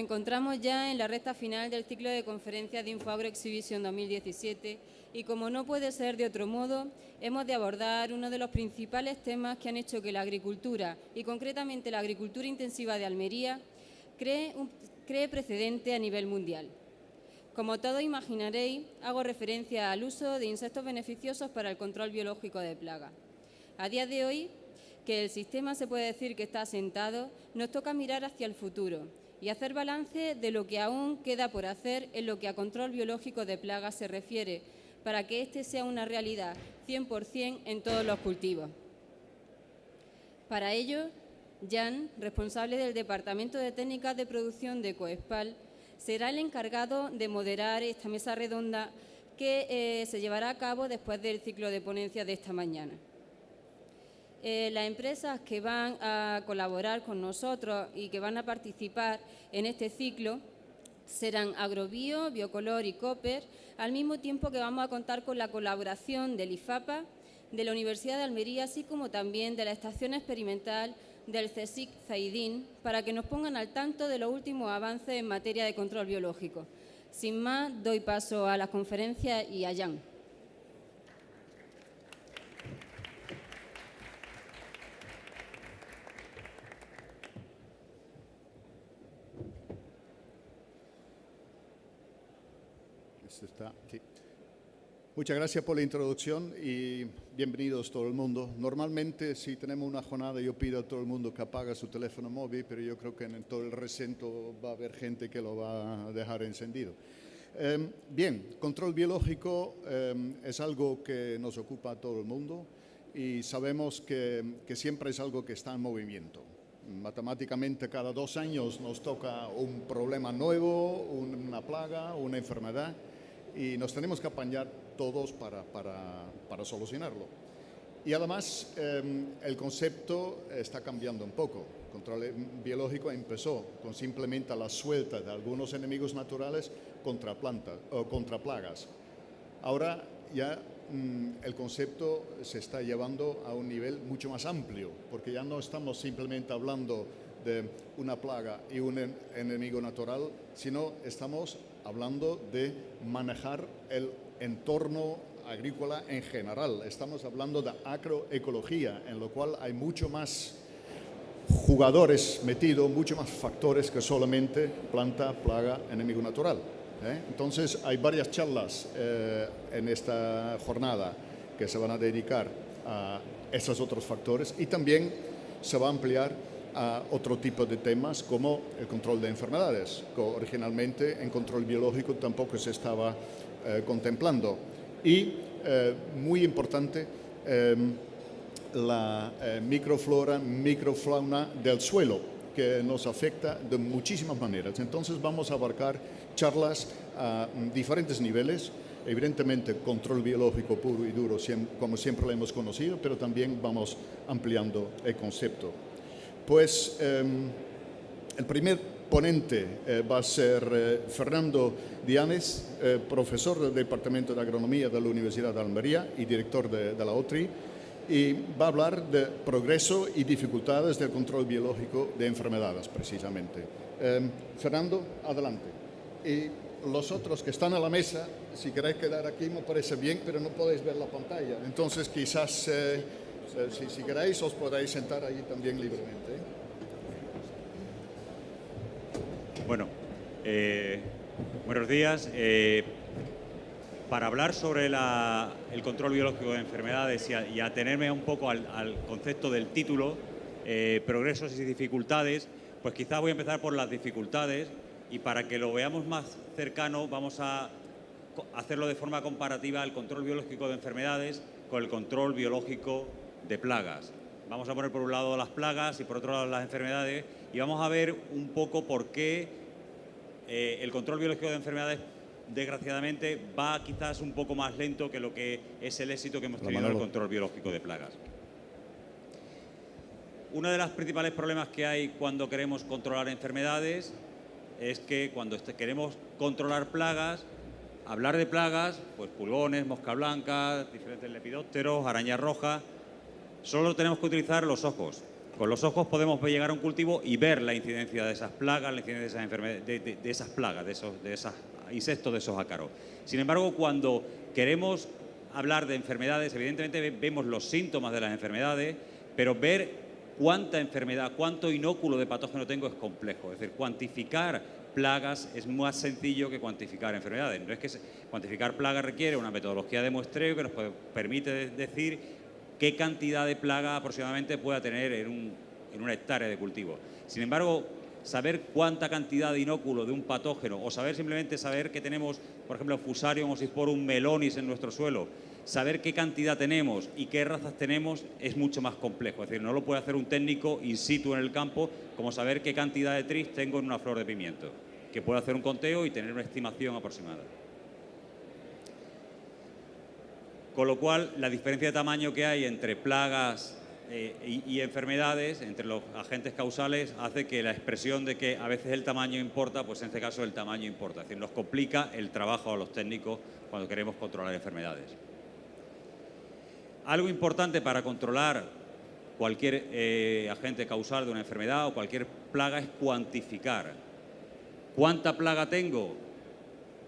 encontramos ya en la recta final del ciclo de conferencias de InfoAgro Exhibition 2017 y, como no puede ser de otro modo, hemos de abordar uno de los principales temas que han hecho que la agricultura, y concretamente la agricultura intensiva de Almería, cree precedente a nivel mundial. Como todos imaginaréis, hago referencia al uso de insectos beneficiosos para el control biológico de plagas. A día de hoy, que el sistema se puede decir que está asentado, nos toca mirar hacia el futuro y hacer balance de lo que aún queda por hacer en lo que a control biológico de plagas se refiere, para que este sea una realidad 100% en todos los cultivos. Para ello, Jan, responsable del Departamento de Técnicas de Producción de Coespal, será el encargado de moderar esta mesa redonda que se llevará a cabo después del ciclo de ponencias de esta mañana. Las empresas que van a colaborar con nosotros y que van a participar en este ciclo serán Agrobio, Biocolor y Cooper, al mismo tiempo que vamos a contar con la colaboración del IFAPA, de la Universidad de Almería, así como también de la Estación Experimental del CSIC Zaidín, para que nos pongan al tanto de los últimos avances en materia de control biológico. Sin más, doy paso a las conferencias y a Jan. Sí. Muchas gracias por la introducción y bienvenidos todo el mundo. Normalmente, si tenemos una jornada, yo pido a todo el mundo que apague su teléfono móvil, pero yo creo que en todo el recinto va a haber gente que lo va a dejar encendido. Bien, control biológico es algo que nos ocupa a todo el mundo y sabemos que siempre es algo que está en movimiento. Matemáticamente, cada 2 años nos toca un problema nuevo, una plaga, una enfermedad, y nos tenemos que apañar todos para solucionarlo. Y además, el concepto está cambiando un poco. Control biológico empezó con simplemente la suelta de algunos enemigos naturales contra plantas o contra plagas. Ahora ya el concepto se está llevando a un nivel mucho más amplio, porque ya no estamos simplemente hablando de una plaga y un enemigo natural, sino estamos hablando de manejar el entorno agrícola en general. Estamos hablando de agroecología, en lo cual hay mucho más jugadores metidos, mucho más factores que solamente planta, plaga, enemigo natural. Entonces, hay varias charlas en esta jornada que se van a dedicar a esos otros factores y también se va a ampliar a otro tipo de temas como el control de enfermedades, que originalmente en control biológico tampoco se estaba contemplando. Y, muy importante, la microflora, microfauna del suelo, que nos afecta de muchísimas maneras. Entonces vamos a abarcar charlas a diferentes niveles, evidentemente control biológico puro y duro, como siempre lo hemos conocido, pero también vamos ampliando el concepto. Pues el primer ponente va a ser Fernando Dianes, profesor del Departamento de Agronomía de la Universidad de Almería y director de la OTRI, y va a hablar de progreso y dificultades del control biológico de enfermedades, precisamente. Fernando, adelante. Y los otros que están a la mesa, si queréis quedar aquí me parece bien, pero no podéis ver la pantalla. Entonces quizás, si queréis, os podéis sentar allí también libremente. Bueno, buenos días. Para hablar sobre el control biológico de enfermedades y atenerme un poco al concepto del título, progresos y dificultades, pues quizá voy a empezar por las dificultades y para que lo veamos más cercano vamos a hacerlo de forma comparativa el control biológico de enfermedades con el control biológico de plagas. Vamos a poner por un lado las plagas y por otro lado las enfermedades y vamos a ver un poco por qué el control biológico de enfermedades desgraciadamente va quizás un poco más lento que lo que es el éxito que hemos tenido en el control biológico de plagas. Uno de los principales problemas que hay cuando queremos controlar enfermedades es que cuando queremos controlar plagas, hablar de plagas, pues pulgones, mosca blanca, diferentes lepidópteros, arañas rojas, solo tenemos que utilizar los ojos. Con los ojos podemos llegar a un cultivo y ver la incidencia de esas plagas, la incidencia de esas enfermedades, de esas plagas, de esos insectos, de esos ácaros. Sin embargo, cuando queremos hablar de enfermedades, evidentemente vemos los síntomas de las enfermedades, pero ver cuánta enfermedad, cuánto inóculo de patógeno tengo es complejo. Es decir, cuantificar plagas es más sencillo que cuantificar enfermedades. No es que cuantificar plagas requiere una metodología de muestreo que nos permite decir qué cantidad de plaga aproximadamente pueda tener en una hectárea de cultivo. Sin embargo, saber cuánta cantidad de inóculo de un patógeno, o simplemente saber que tenemos, por ejemplo, Fusarium oxysporum melonis en nuestro suelo, saber qué cantidad tenemos y qué razas tenemos es mucho más complejo. Es decir, no lo puede hacer un técnico in situ en el campo como saber qué cantidad de tris tengo en una flor de pimiento, que puede hacer un conteo y tener una estimación aproximada. Con lo cual, la diferencia de tamaño que hay entre plagas y enfermedades, entre los agentes causales, hace que la expresión de que a veces el tamaño importa, pues en este caso el tamaño importa. Es decir, nos complica el trabajo a los técnicos cuando queremos controlar enfermedades. Algo importante para controlar cualquier agente causal de una enfermedad o cualquier plaga es cuantificar. ¿Cuánta plaga tengo?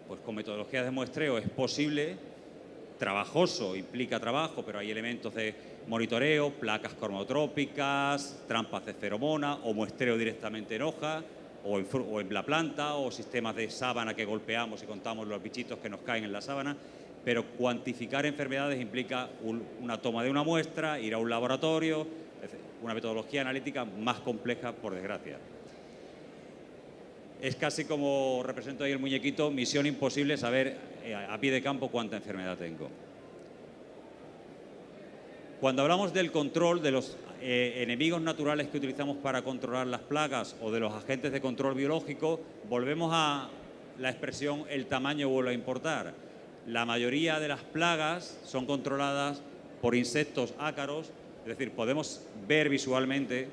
Pues con metodologías de muestreo es posible. Trabajoso, implica trabajo, pero hay elementos de monitoreo, placas cromatrópicas, trampas de feromona o muestreo directamente en hoja o en la planta o sistemas de sábana que golpeamos y contamos los bichitos que nos caen en la sábana. Pero cuantificar enfermedades implica una toma de una muestra, ir a un laboratorio, una metodología analítica más compleja, por desgracia. Es casi como represento ahí el muñequito, misión imposible saber a pie de campo cuánta enfermedad tengo. Cuando hablamos del control de los enemigos naturales que utilizamos para controlar las plagas o de los agentes de control biológico, volvemos a la expresión el tamaño vuelve a importar. La mayoría de las plagas son controladas por insectos ácaros, es decir, podemos ver visualmente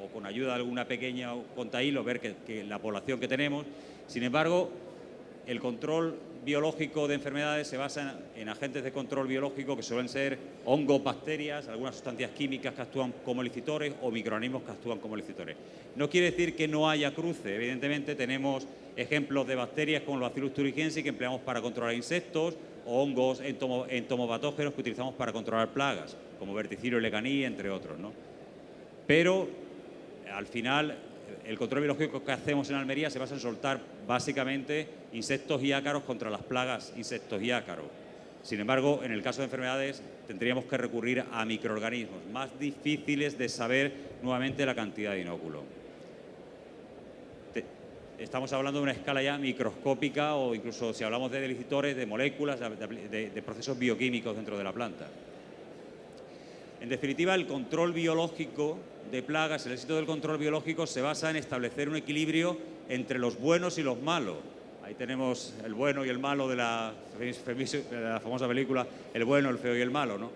o con ayuda de alguna pequeña contahilo ver que la población que tenemos. Sin embargo, el control biológico de enfermedades se basa en agentes de control biológico que suelen ser hongos, bacterias, algunas sustancias químicas que actúan como licitores o microorganismos que actúan como licitores. No quiere decir que no haya cruce. Evidentemente tenemos ejemplos de bacterias como el Bacillus thuringiensis que empleamos para controlar insectos o hongos entomopatógenos que utilizamos para controlar plagas, como Verticillium lecanii, entre otros, ¿no? Pero al final el control biológico que hacemos en Almería se basa en soltar básicamente insectos y ácaros contra las plagas insectos y ácaros. Sin embargo, en el caso de enfermedades tendríamos que recurrir a microorganismos más difíciles de saber nuevamente la cantidad de inóculo. Estamos hablando de una escala ya microscópica o incluso si hablamos de delicitores, de moléculas, de procesos bioquímicos dentro de la planta. En definitiva, el control biológico de plagas, el éxito del control biológico se basa en establecer un equilibrio entre los buenos y los malos. Ahí tenemos el bueno y el malo de la famosa película El bueno, el feo y el malo, ¿no?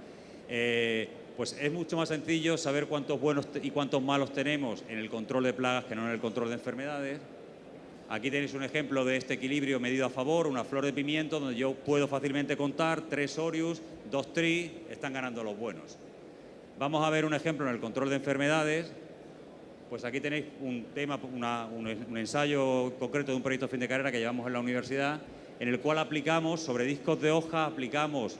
Pues es mucho más sencillo saber cuántos buenos y cuántos malos tenemos en el control de plagas que no en el control de enfermedades. Aquí tenéis un ejemplo de este equilibrio medido a favor, una flor de pimiento donde yo puedo fácilmente contar 3 Orius, 2 Tri, están ganando los buenos. Vamos a ver un ejemplo en el control de enfermedades. Pues aquí tenéis un tema, un ensayo concreto de un proyecto de fin de carrera que llevamos en la universidad, en el cual aplicamos sobre discos de hoja, aplicamos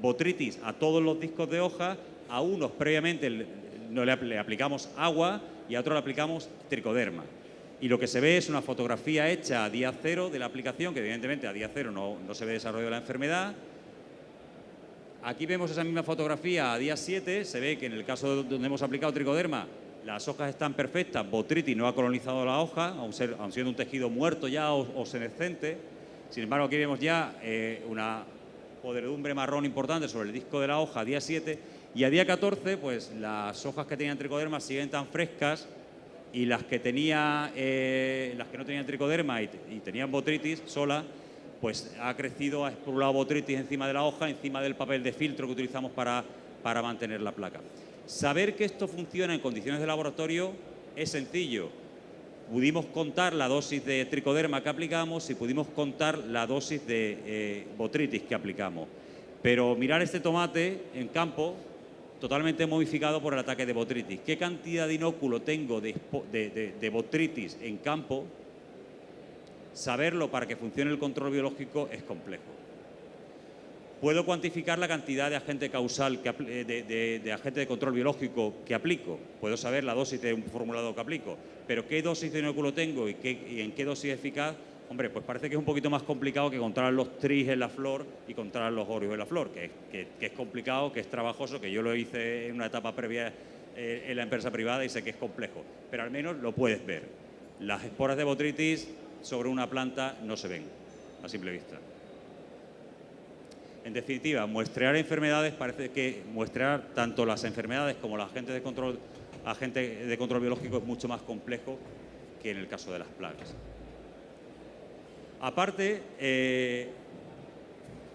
botritis a todos los discos de hoja, a unos previamente le aplicamos agua y a otros le aplicamos tricoderma. Y lo que se ve es una fotografía hecha a día cero de la aplicación, que evidentemente a día cero no se ve desarrollo de la enfermedad. Aquí vemos esa misma fotografía a día 7, se ve que en el caso donde hemos aplicado tricoderma, las hojas están perfectas, botritis no ha colonizado la hoja, aun siendo un tejido muerto ya o senescente. Sin embargo, aquí vemos ya una podredumbre marrón importante sobre el disco de la hoja a día 7 y a día 14, pues las hojas que tenían tricoderma siguen tan frescas y las que no tenían tricoderma y tenían botritis sola, pues ha crecido, ha esporulado botritis encima de la hoja, encima del papel de filtro que utilizamos para mantener la placa. Saber que esto funciona en condiciones de laboratorio es sencillo. Pudimos contar la dosis de tricoderma que aplicamos y pudimos contar la dosis de botritis que aplicamos. Pero mirar este tomate en campo totalmente modificado por el ataque de botrytis. ¿Qué cantidad de inóculo tengo de botrytis en campo? Saberlo para que funcione el control biológico es complejo. Puedo cuantificar la cantidad de agente causal, de agente de control biológico que aplico. Puedo saber la dosis de un formulado que aplico. Pero ¿qué dosis de inóculo tengo y en qué dosis es eficaz? Hombre, pues parece que es un poquito más complicado que controlar los tris en la flor y controlar los orios en la flor, que es complicado, que es trabajoso, que yo lo hice en una etapa previa en la empresa privada y sé que es complejo. Pero al menos lo puedes ver. Las esporas de botrytis sobre una planta no se ven a simple vista. En definitiva, muestrear enfermedades, parece que muestrear tanto las enfermedades como los agentes de control biológico es mucho más complejo que en el caso de las plagas. Aparte,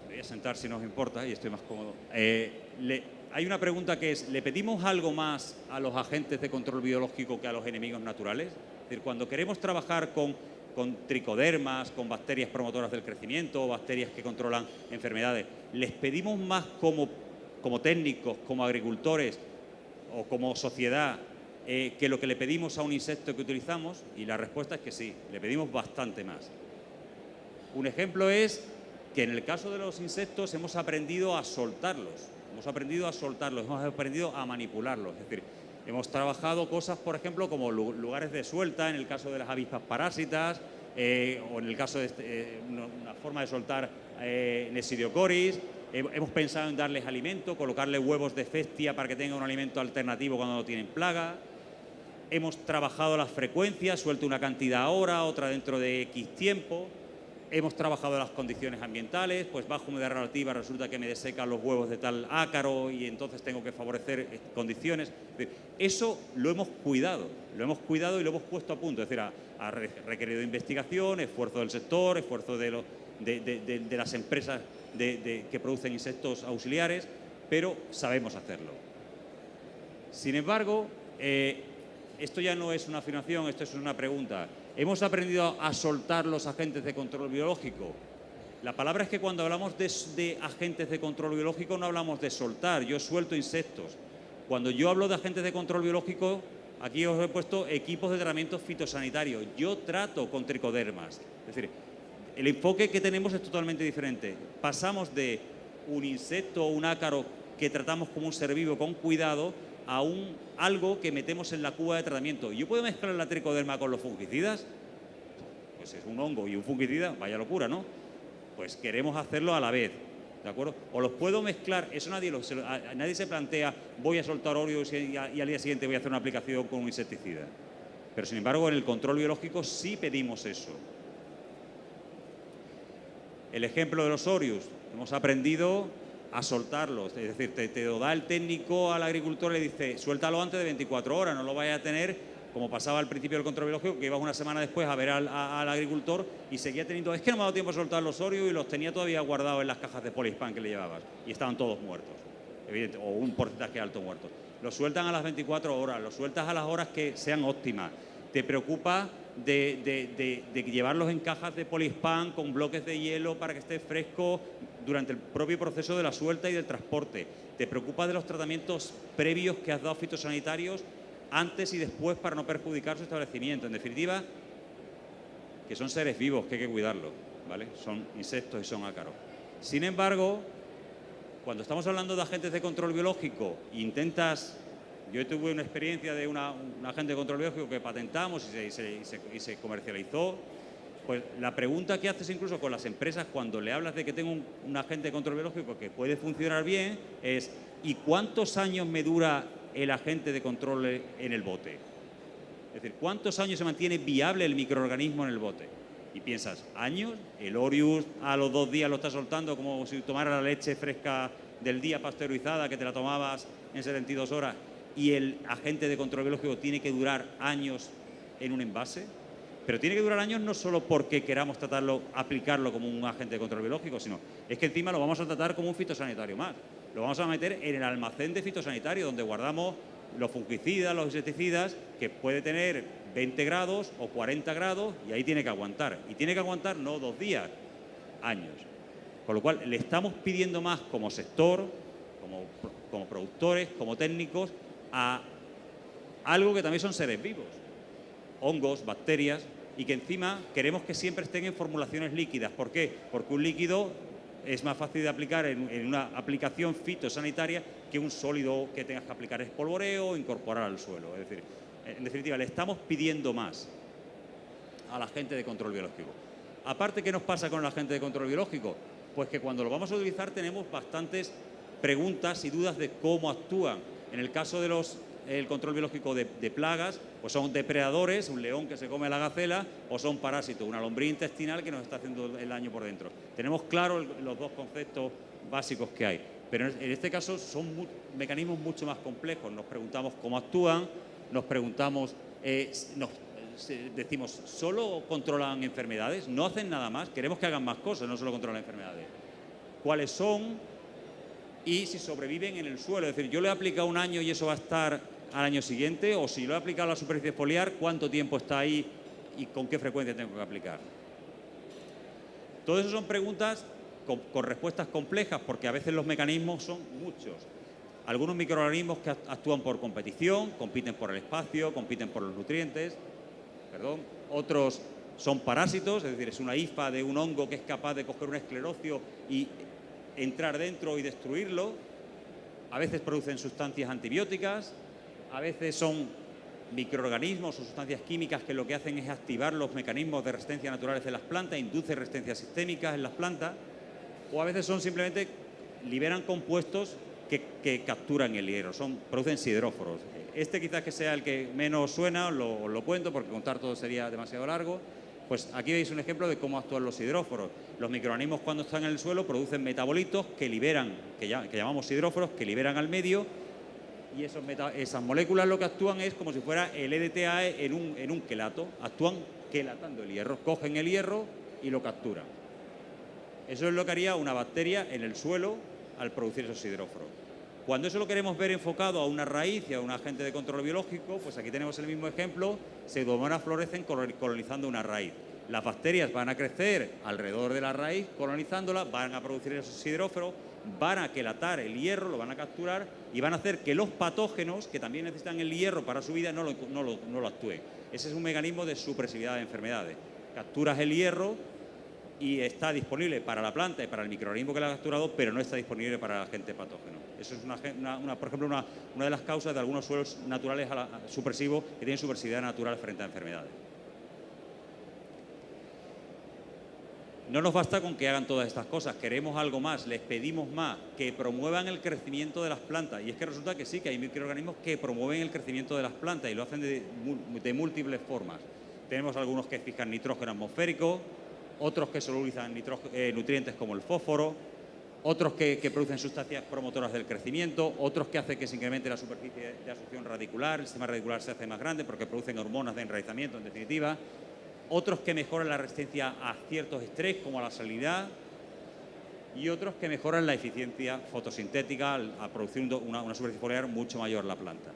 voy a sentar si no os importa y estoy más cómodo. Hay una pregunta que es, ¿le pedimos algo más a los agentes de control biológico que a los enemigos naturales? Es decir, cuando queremos trabajar con tricodermas, con bacterias promotoras del crecimiento o bacterias que controlan enfermedades, ¿les pedimos más como técnicos, como agricultores o como sociedad que lo que le pedimos a un insecto que utilizamos? Y la respuesta es que sí, le pedimos bastante más. Un ejemplo es que en el caso de los insectos hemos aprendido a soltarlos, hemos aprendido a manipularlos. Es decir, hemos trabajado cosas, por ejemplo, como lugares de suelta, en el caso de las avispas parásitas, o en el caso de una forma de soltar Nesidiocoris. Hemos pensado en darles alimento, colocarles huevos de festia para que tengan un alimento alternativo cuando no tienen plaga. Hemos trabajado las frecuencias, suelto una cantidad ahora, otra dentro de X tiempo. Hemos trabajado las condiciones ambientales, pues bajo humedad relativa resulta que me desecan los huevos de tal ácaro y entonces tengo que favorecer condiciones. Eso lo hemos cuidado y lo hemos puesto a punto. Es decir, ha requerido investigación, esfuerzo del sector, esfuerzo de las empresas que producen insectos auxiliares, pero sabemos hacerlo. Sin embargo, esto ya no es una afirmación, esto es una pregunta. ¿Hemos aprendido a soltar los agentes de control biológico? La palabra es que cuando hablamos de agentes de control biológico no hablamos de soltar, yo suelto insectos. Cuando yo hablo de agentes de control biológico, aquí os he puesto equipos de tratamiento fitosanitario. Yo trato con tricodermas. Es decir, el enfoque que tenemos es totalmente diferente. Pasamos de un insecto o un ácaro que tratamos como un ser vivo con cuidado a algo que metemos en la cuba de tratamiento. ¿Yo puedo mezclar la tricoderma con los fungicidas? Pues es un hongo y un fungicida, vaya locura, ¿no? Pues queremos hacerlo a la vez, ¿de acuerdo? O los puedo mezclar, eso nadie se plantea, voy a soltar Oreos y al día siguiente voy a hacer una aplicación con un insecticida. Pero sin embargo, en el control biológico sí pedimos eso. El ejemplo de los Oreos, hemos aprendido a soltarlos, es decir, te lo da el técnico al agricultor y le dice, suéltalo antes de 24 horas, no lo vaya a tener, como pasaba al principio del control biológico, que ibas una semana después a ver al agricultor y seguía teniendo, es que no me ha dado tiempo a soltar los Oreos y los tenía todavía guardados en las cajas de Polispan que le llevabas y estaban todos muertos, evidente, o un porcentaje alto muertos. Los sueltan a las 24 horas, los sueltas a las horas que sean óptimas. Te preocupa de llevarlos en cajas de Polispan con bloques de hielo para que esté fresco durante el propio proceso de la suelta y del transporte. Te preocupa de los tratamientos previos que has dado fitosanitarios antes y después para no perjudicar su establecimiento. En definitiva, que son seres vivos que hay que cuidarlos, ¿vale? Son insectos y son ácaros. Sin embargo, cuando estamos hablando de agentes de control biológico, yo tuve una experiencia de un agente de control biológico que patentamos y se comercializó. Pues la pregunta que haces incluso con las empresas cuando le hablas de que tengo un agente de control biológico que puede funcionar bien es ¿y cuántos años me dura el agente de control en el bote? Es decir, ¿cuántos años se mantiene viable el microorganismo en el bote? Y piensas, ¿años? El Orius a los 2 días lo está soltando como si tomara la leche fresca del día pasteurizada que te la tomabas en 72 horas y el agente de control biológico tiene que durar años en un envase. Pero tiene que durar años no solo porque queramos aplicarlo como un agente de control biológico, sino es que encima lo vamos a tratar como un fitosanitario más. Lo vamos a meter en el almacén de fitosanitario donde guardamos los fungicidas, los insecticidas, que puede tener 20 grados o 40 grados y ahí tiene que aguantar. Y tiene que aguantar no 2 días, años. Con lo cual le estamos pidiendo más como sector, como productores, como técnicos, a algo que también son seres vivos, hongos, bacterias, y que encima queremos que siempre estén en formulaciones líquidas. ¿Por qué? Porque un líquido es más fácil de aplicar en una aplicación fitosanitaria que un sólido que tengas que aplicar espolvoreo o incorporar al suelo. Es decir, en definitiva, le estamos pidiendo más a la gente de control biológico. Aparte, ¿qué nos pasa con la gente de control biológico? Pues que cuando lo vamos a utilizar tenemos bastantes preguntas y dudas de cómo actúan. En el caso de el control biológico de plagas, pues son depredadores, un león que se come a la gacela, o son parásitos, una lombriz intestinal que nos está haciendo el daño por dentro. Tenemos claros los dos conceptos básicos que hay, pero en este caso son mecanismos mucho más complejos. Nos preguntamos cómo actúan, nos preguntamos, decimos, ¿solo controlan enfermedades? ¿No hacen nada más? Queremos que hagan más cosas, no solo controlan enfermedades. ¿Cuáles son? Y si sobreviven en el suelo. Es decir, yo le he aplicado un año y eso va a estar al año siguiente, o si lo he aplicado a la superficie foliar, ¿cuánto tiempo está ahí y con qué frecuencia tengo que aplicar? Todo eso son preguntas con respuestas complejas, porque a veces los mecanismos son muchos. Algunos microorganismos que actúan por competición, compiten por el espacio, compiten por los nutrientes, otros son parásitos, es decir, es una hifa de un hongo que es capaz de coger un esclerocio y entrar dentro y destruirlo. A veces producen sustancias antibióticas, a veces son microorganismos o sustancias químicas que lo que hacen es activar los mecanismos de resistencia naturales de las plantas, inducen resistencias sistémicas en las plantas, o a veces son simplemente, liberan compuestos que capturan el hierro, producen sideróforos. Este quizás que sea el que menos suena, os lo cuento porque contar todo sería demasiado largo. Pues aquí veis un ejemplo de cómo actúan los sideróforos. Los microorganismos cuando están en el suelo producen metabolitos que liberan, que llamamos sideróforos, que liberan al medio, y esas moléculas lo que actúan es como si fuera el EDTA en un quelato. Actúan quelatando el hierro, cogen el hierro y lo capturan. Eso es lo que haría una bacteria en el suelo al producir esos sideróforos. Cuando eso lo queremos ver enfocado a una raíz y a un agente de control biológico, pues aquí tenemos el mismo ejemplo. Pseudomonas florecen colonizando una raíz. Las bacterias van a crecer alrededor de la raíz, colonizándola, van a producir esos sideróforos, van a quelatar el hierro, lo van a capturar y van a hacer que los patógenos, que también necesitan el hierro para su vida, no lo actúen. Ese es un mecanismo de supresividad de enfermedades. Capturas el hierro y está disponible para la planta y para el microorganismo que la ha capturado, pero no está disponible para el agente patógeno. Eso es, por ejemplo, una de las causas de algunos suelos naturales supresivos que tienen supresividad natural frente a enfermedades. No nos basta con que hagan todas estas cosas, queremos algo más, les pedimos más, que promuevan el crecimiento de las plantas. Y es que resulta que sí, que hay microorganismos que promueven el crecimiento de las plantas y lo hacen de múltiples formas. Tenemos algunos que fijan nitrógeno atmosférico, otros que solubilizan nutrientes como el fósforo, otros que producen sustancias promotoras del crecimiento, otros que hacen que se incremente la superficie de absorción radicular, el sistema radicular se hace más grande porque producen hormonas de enraizamiento, en definitiva, otros que mejoran la resistencia a ciertos estrés, como a la salinidad, y otros que mejoran la eficiencia fotosintética a producir una superficie foliar mucho mayor la planta.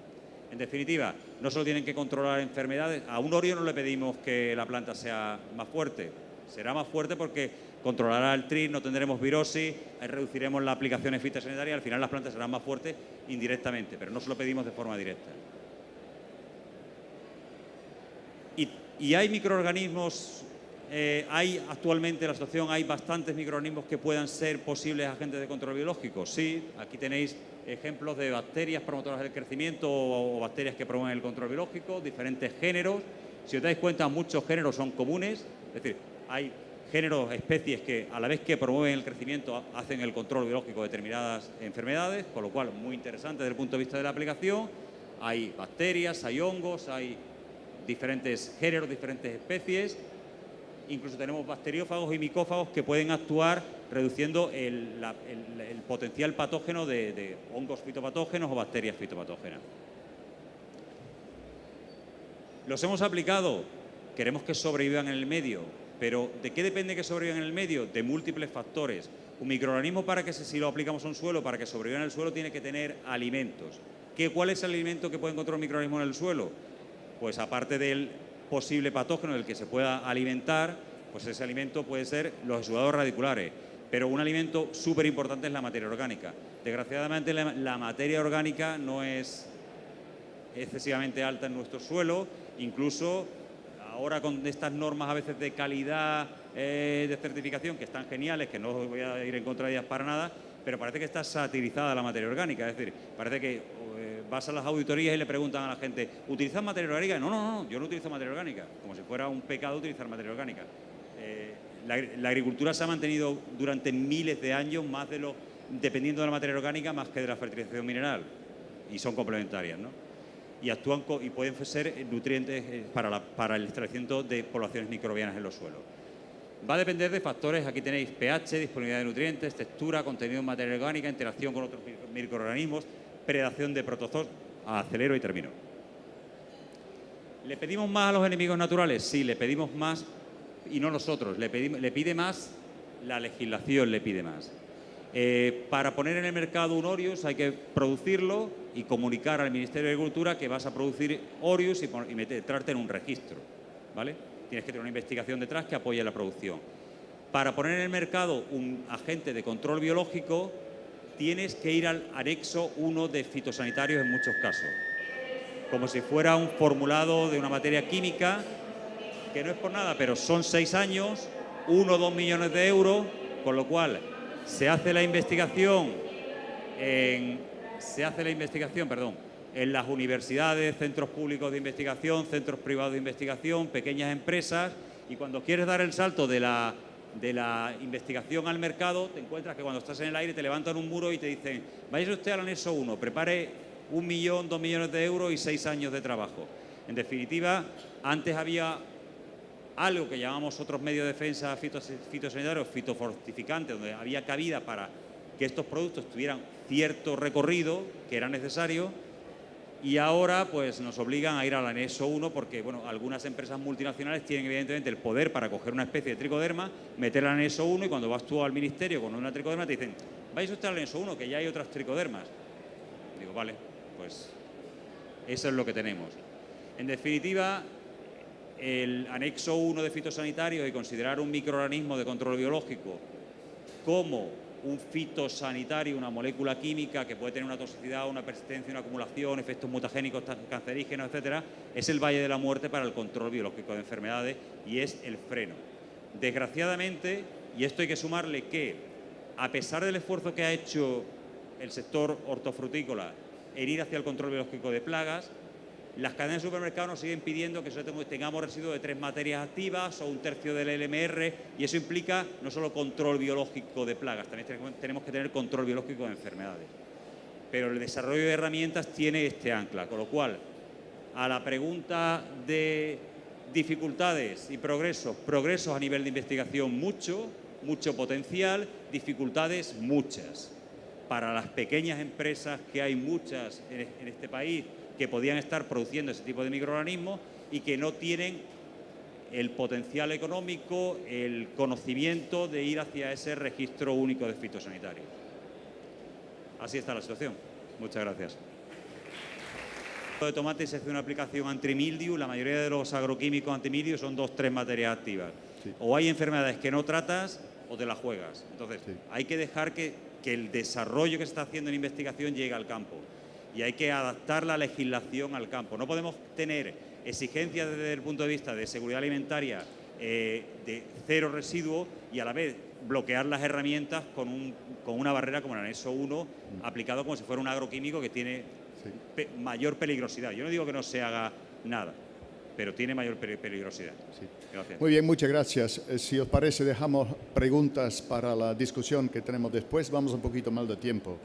En definitiva, no solo tienen que controlar enfermedades, a un orio no le pedimos que la planta sea más fuerte, será más fuerte porque controlará el tris, no tendremos virosis, reduciremos las aplicaciones fitosanitarias, al final las plantas serán más fuertes indirectamente, pero no se lo pedimos de forma directa. Y hay microorganismos, actualmente en la situación hay bastantes microorganismos que puedan ser posibles agentes de control biológico. Sí, aquí tenéis ejemplos de bacterias promotoras del crecimiento o bacterias que promueven el control biológico, diferentes géneros. Si os dais cuenta, muchos géneros son comunes, es decir, hay géneros, especies que a la vez que promueven el crecimiento hacen el control biológico de determinadas enfermedades, con lo cual muy interesante desde el punto de vista de la aplicación. Hay bacterias, hay hongos, hay diferentes géneros, diferentes especies. Incluso tenemos bacteriófagos y micófagos que pueden actuar reduciendo el potencial patógeno de hongos fitopatógenos o bacterias fitopatógenas. ¿Los hemos aplicado? Queremos que sobrevivan en el medio, pero ¿de qué depende que sobrevivan en el medio? De múltiples factores. Un microorganismo, si lo aplicamos a un suelo, para que sobreviva en el suelo, tiene que tener alimentos. ¿Cuál es el alimento que puede encontrar un microorganismo en el suelo? Pues aparte del posible patógeno del que se pueda alimentar, pues ese alimento puede ser los exudados radiculares. Pero un alimento súper importante es la materia orgánica. Desgraciadamente la materia orgánica no es excesivamente alta en nuestro suelo, incluso ahora con estas normas a veces de calidad de certificación que están geniales, que no voy a ir en contra de ellas para nada, pero parece que está satirizada la materia orgánica. Es decir, parece que vas a las auditorías y le preguntan a la gente, ¿utilizas materia orgánica? No, yo no utilizo materia orgánica, como si fuera un pecado utilizar materia orgánica. La agricultura se ha mantenido durante miles de años, más de dependiendo de la materia orgánica, más que de la fertilización mineral, y son complementarias, ¿no? Y actúan y pueden ser nutrientes para el establecimiento de poblaciones microbianas en los suelos. Va a depender de factores, aquí tenéis pH, disponibilidad de nutrientes, textura, contenido en materia orgánica, interacción con otros microorganismos, predación de protozoos. Acelero y termino. ¿Le pedimos más a los enemigos naturales? Sí, le pedimos más, y no nosotros, le pide más, la legislación le pide más. Para poner en el mercado un Orius hay que producirlo y comunicar al Ministerio de Agricultura que vas a producir Orius y entrarte en un registro, ¿vale? Tienes que tener una investigación detrás que apoye la producción. Para poner en el mercado un agente de control biológico tienes que ir al anexo 1 de fitosanitarios en muchos casos, como si fuera un formulado de una materia química, que no es por nada, pero son 6 años, 1 o 2 millones de euros, con lo cual se hace la investigación en las universidades, centros públicos de investigación, centros privados de investigación, pequeñas empresas, y cuando quieres dar el salto de la investigación al mercado, te encuentras que cuando estás en el aire te levantan un muro y te dicen, vaya usted al anexo 1, prepare 1 millón, 2 millones de euros y 6 años de trabajo. En definitiva, antes había algo que llamamos otros medios de defensa fitosanitarios, fitofortificantes, donde había cabida para que estos productos tuvieran cierto recorrido que era necesario, y ahora pues nos obligan a ir al anexo 1 porque bueno, algunas empresas multinacionales tienen evidentemente el poder para coger una especie de tricoderma, meterla al anexo 1 y cuando vas tú al ministerio con una tricoderma te dicen, vais usted al anexo 1 que ya hay otras tricodermas. Digo, vale, pues eso es lo que tenemos. En definitiva, el anexo 1 de fitosanitarios y considerar un microorganismo de control biológico como un fitosanitario, una molécula química que puede tener una toxicidad, una persistencia, una acumulación, efectos mutagénicos, cancerígenos, etcétera, es el valle de la muerte para el control biológico de enfermedades y es el freno. Desgraciadamente, y esto hay que sumarle que, a pesar del esfuerzo que ha hecho el sector hortofrutícola en ir hacia el control biológico de plagas, las cadenas de supermercados nos siguen pidiendo que tengamos residuos de 3 materias activas o 1/3 del LMR, y eso implica no solo control biológico de plagas, también tenemos que tener control biológico de enfermedades. Pero el desarrollo de herramientas tiene este ancla, con lo cual, a la pregunta de dificultades y progresos a nivel de investigación mucho potencial, dificultades muchas. Para las pequeñas empresas, que hay muchas en este país, que podían estar produciendo ese tipo de microorganismos y que no tienen el potencial económico, el conocimiento de ir hacia ese registro único de fitosanitarios. Así está la situación. Muchas gracias. De tomate se hace una aplicación antimildiu, la mayoría de los agroquímicos antimildiu son 2 o 3 materias activas. Sí. O hay enfermedades que no tratas o te las juegas. Entonces, sí, hay que dejar que el desarrollo que se está haciendo en investigación llegue al campo. Y hay que adaptar la legislación al campo. No podemos tener exigencias desde el punto de vista de seguridad alimentaria de 0 residuos y a la vez bloquear las herramientas con una barrera como el anexo 1 aplicado como si fuera un agroquímico que tiene mayor peligrosidad. Yo no digo que no se haga nada, pero tiene mayor peligrosidad. Sí. Gracias. Muy bien, muchas gracias. Si os parece, dejamos preguntas para la discusión que tenemos después. Vamos un poquito mal de tiempo.